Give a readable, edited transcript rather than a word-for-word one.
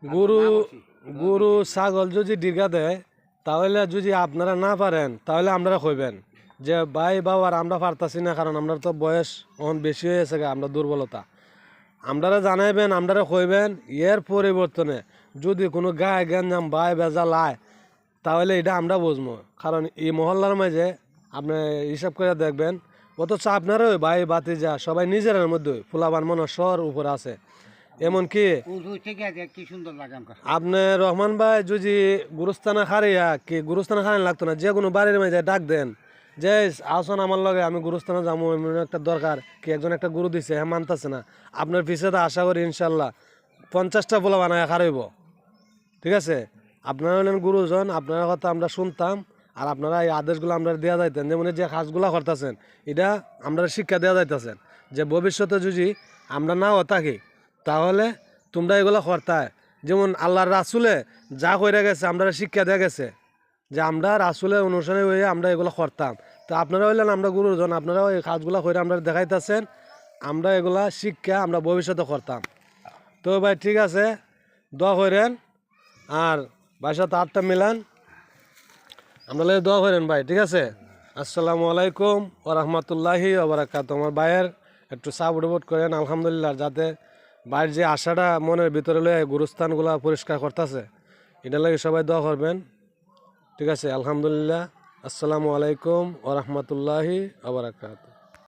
গরু গরু ছাগল যদি ডিগা দেয় তাহলে যদি আপনারা না পারেন তাহলে আপনারা কইবেন যে ভাই বাবার আমরা পারতাছি না, কারণ আমরা তো বয়স অন বেশি হয়ে গেছে, আমরা দুর্বলতা। আপনারা জানাইবেন, আপনারা কইবেন। এর পরিবর্তনে যদি কোনো গায়ে গেঞ্জাম ভাই বেজা লাই তাহলে এটা আমরা বুঝবো, কারণ এই মহল্লার মাঝে আপনি হিসাব করে দেখবেন অথচ আপনারও ভাই বাতিজা সবাই নিজের মধ্যে ফুলাবান মনে শহর উপরে আছে। এমনকি কি সুন্দর লাগে আপনি রহমান ভাই যদি গুরুস্থানে খারিয়া কি গুরুস্থানে খারান লাগতো না, যে কোনো বাড়ির মাঝে ডাক দেন যে আসুন আমার লগে, আমি গুরুস্থানে যাবো, এমন একটা দরকার, কি একজন একটা গুরু দিছে হ্যাঁ মানতেছে না, আপনার পিছিয়ে আশা করি ইনশাল্লাহ 50টা পোলা বানায় খারাইব। ঠিক আছে, আপনারা হলেন গুরুজন, আপনার কথা আমরা শুনতাম, আর আপনারা এই আদেশগুলো আমরা দেওয়া যাইতেন, যেমন যে কাজগুলো করতেছেন এটা আমরা শিক্ষা দেওয়া যাইতেছেন যে ভবিষ্যতে যদি আমরা নাও থাকি তাহলে তোমরা এগুলো করতায়। যেমন আল্লাহর রাসুলে যা কইরা গেছে আমরা শিক্ষা দেওয়া গেছে যে আমরা রাসুলের অনুসারে হয়ে আমরা এগুলো করতাম। তো আপনারা হইলেন আমরা গুরুজন, আপনারাও এই কাজগুলো করে আমরা দেখাইতেছেন, আমরা এগুলা শিক্ষা আমরা ভবিষ্যতে করতাম। তো ভাই ঠিক আছে, দোয়া করেন আর ভাইয়ের সাথে আটটা মিলান, আমরা লাগে দোয়া করেন ভাই। ঠিক আছে, আসসালামু আলাইকুম ওয়া রাহমাতুল্লাহি ওয়া বারাকাতুহু। আমার ভাইয়ের একটু সাপোর্ট করেন আলহামদুলিল্লাহ, যাতে ভাইয়ের যে আশাটা মনের ভিতরে লয়ে গুরুস্থানগুলা পরিষ্কার করতেছে, এটা লাগে সবাই দোয়া করবেন। ঠিক আছে, আলহামদুলিল্লাহ। আসসালামু আলাইকুম ওয়া রাহমাতুল্লাহি ওয়া বারাকাতুহু।